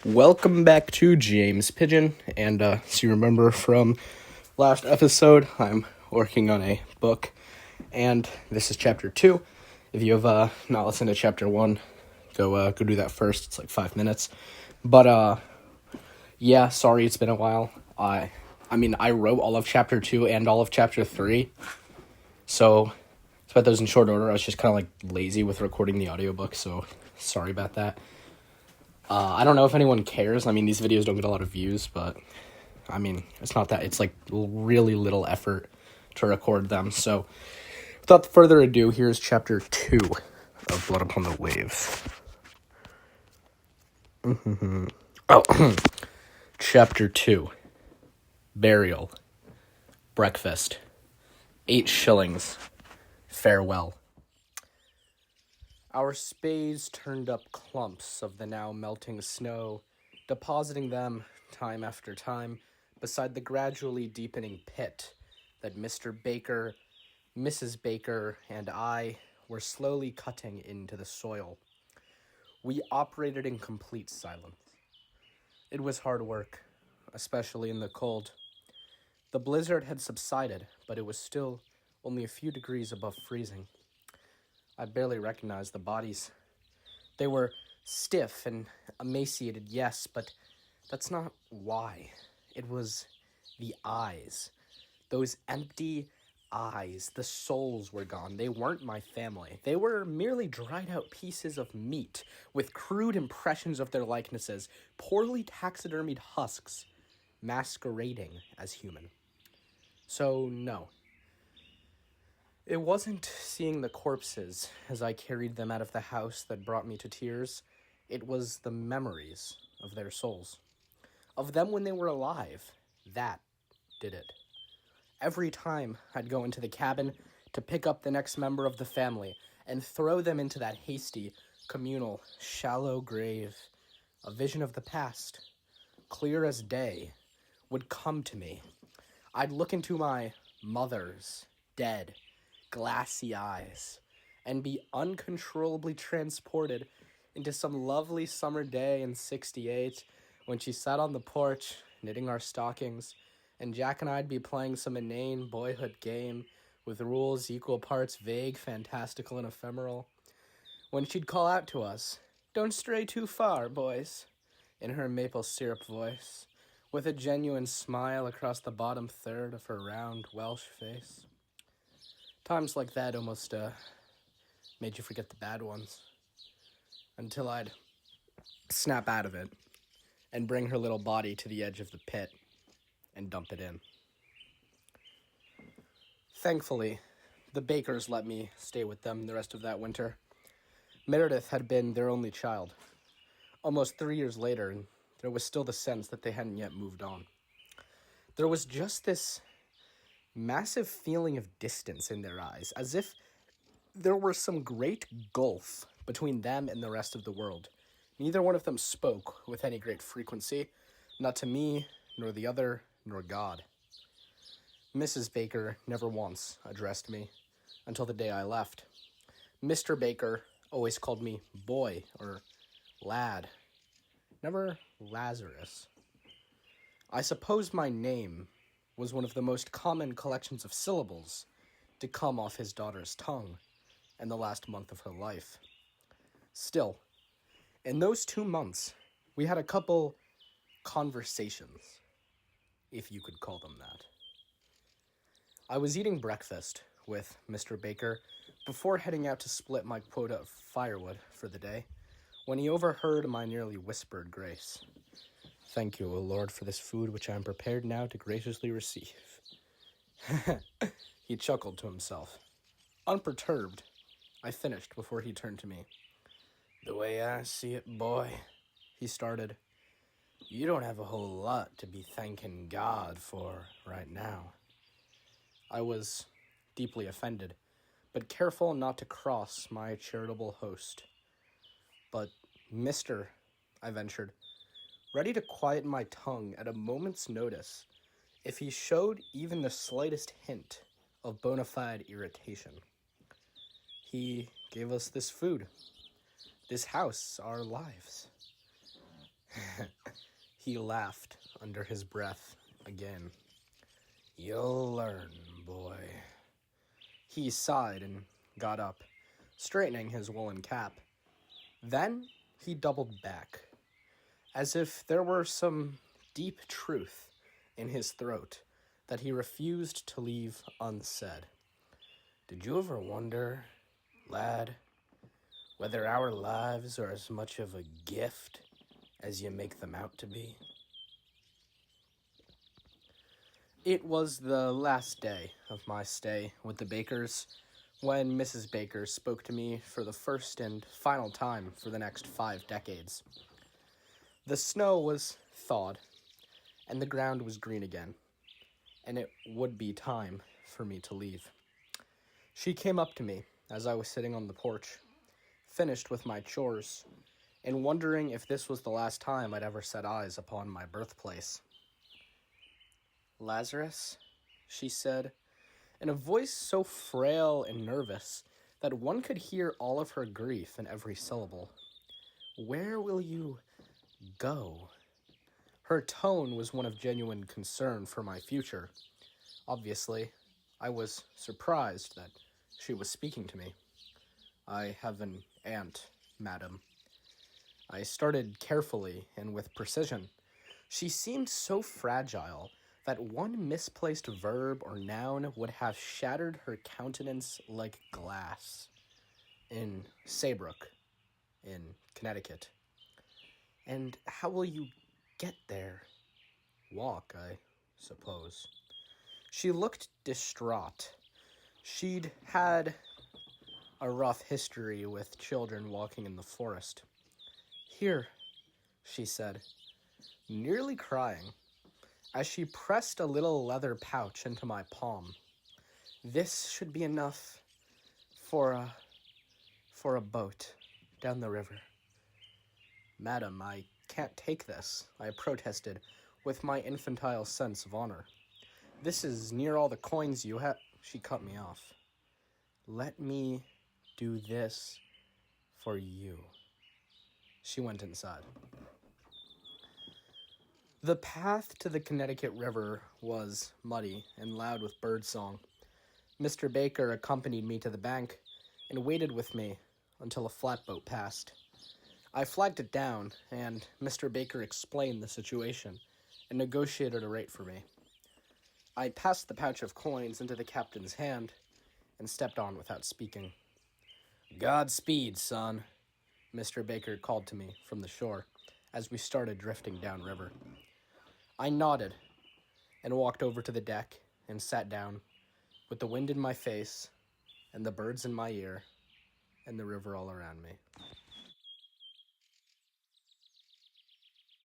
Welcome back to James Pigeon, and as you remember from last episode, I'm working on a book, and this is chapter 2. If you have not listened to chapter 1, go do that first. It's like 5 minutes. But yeah, sorry it's been a while. I wrote all of chapter 2 and all of chapter 3, so to put those in short order. I was just kind of like lazy with recording the audiobook, so sorry about that. I don't know if anyone cares. I mean, these videos don't get a lot of views, but I mean, it's not that. It's like really little effort to record them. So without further ado, here's chapter 2 of Blood Upon the Waves. Chapter 2. Burial. Breakfast. 8 shillings. Farewell. Our spades turned up clumps of the now melting snow, depositing them, time after time, beside the gradually deepening pit that Mr. Baker, Mrs. Baker, and I were slowly cutting into the soil. We operated in complete silence. It was hard work, especially in the cold. The blizzard had subsided, but it was still only a few degrees above freezing. I barely recognized the bodies. They were stiff and emaciated, yes, but that's not why. It was the eyes. Those empty eyes. The souls were gone. They weren't my family. They were merely dried out pieces of meat with crude impressions of their likenesses, poorly taxidermied husks, masquerading as human. So, no. It wasn't seeing the corpses as I carried them out of the house that brought me to tears. It was the memories of their souls. Of them when they were alive. That did it. Every time I'd go into the cabin to pick up the next member of the family and throw them into that hasty, communal, shallow grave, a vision of the past, clear as day, would come to me. I'd look into my mother's dead, glassy eyes and be uncontrollably transported into some lovely summer day in '68 when she sat on the porch knitting our stockings, and Jack and I'd be playing some inane boyhood game with rules equal parts vague, fantastical, and ephemeral. When she'd call out to us, "Don't stray too far, boys," in her maple syrup voice, with a genuine smile across the bottom third of her round Welsh face. Times like that almost made you forget the bad ones, until I'd snap out of it and bring her little body to the edge of the pit and dump it in. Thankfully, the Bakers let me stay with them the rest of that winter. Meredith had been their only child. Almost 3 years later, and there was still the sense that they hadn't yet moved on. There was just this massive feeling of distance in their eyes, as if there were some great gulf between them and the rest of the world. Neither one of them spoke with any great frequency, not to me, nor the other, nor God. Mrs. Baker never once addressed me until the day I left. Mr. Baker always called me boy or lad, never Lazarus. I suppose my name was one of the most common collections of syllables to come off his daughter's tongue in the last month of her life. Still, in those 2 months, we had a couple conversations, if you could call them that. I was eating breakfast with Mr. Baker before heading out to split my quota of firewood for the day, when he overheard my nearly whispered grace. "Thank you, O Lord, for this food which I am prepared now to graciously receive." He chuckled to himself. Unperturbed, I finished before he turned to me. "The way I see it, boy," he started, "you don't have a whole lot to be thanking God for right now." I was deeply offended, but careful not to cross my charitable host. "But, mister," I ventured, ready to quiet my tongue at a moment's notice if he showed even the slightest hint of bona fide irritation. "He gave us this food, this house, our lives." He laughed under his breath again. "You'll learn, boy." He sighed and got up, straightening his woolen cap. Then he doubled back, as if there were some deep truth in his throat that he refused to leave unsaid. "Did you ever wonder, lad, whether our lives are as much of a gift as you make them out to be?" It was the last day of my stay with the Bakers when Mrs. Baker spoke to me for the first and final time for the next 5 decades. The snow was thawed, and the ground was green again, and it would be time for me to leave. She came up to me as I was sitting on the porch, finished with my chores, and wondering if this was the last time I'd ever set eyes upon my birthplace. "Lazarus," she said, in a voice so frail and nervous that one could hear all of her grief in every syllable, "where will you go?" Her tone was one of genuine concern for my future. Obviously, I was surprised that she was speaking to me. "I have an aunt, madam." I started carefully and with precision. She seemed so fragile that one misplaced verb or noun would have shattered her countenance like glass. "In Saybrook, in Connecticut." "And how will you get there?" "Walk, I suppose." She looked distraught. She'd had a rough history with children walking in the forest. "Here," she said, nearly crying, as she pressed a little leather pouch into my palm. "This should be enough for a boat down the river." "Madam, I can't take this," I protested with my infantile sense of honor. "This is near all the coins you have." She cut me off. "Let me do this for you." She went inside. The path to the Connecticut River was muddy and loud with birdsong. Mr. Baker accompanied me to the bank and waited with me until a flatboat passed. I flagged it down, and Mr. Baker explained the situation and negotiated a rate for me. I passed the pouch of coins into the captain's hand and stepped on without speaking. "Godspeed, son," Mr. Baker called to me from the shore as we started drifting downriver. I nodded and walked over to the deck and sat down with the wind in my face and the birds in my ear and the river all around me.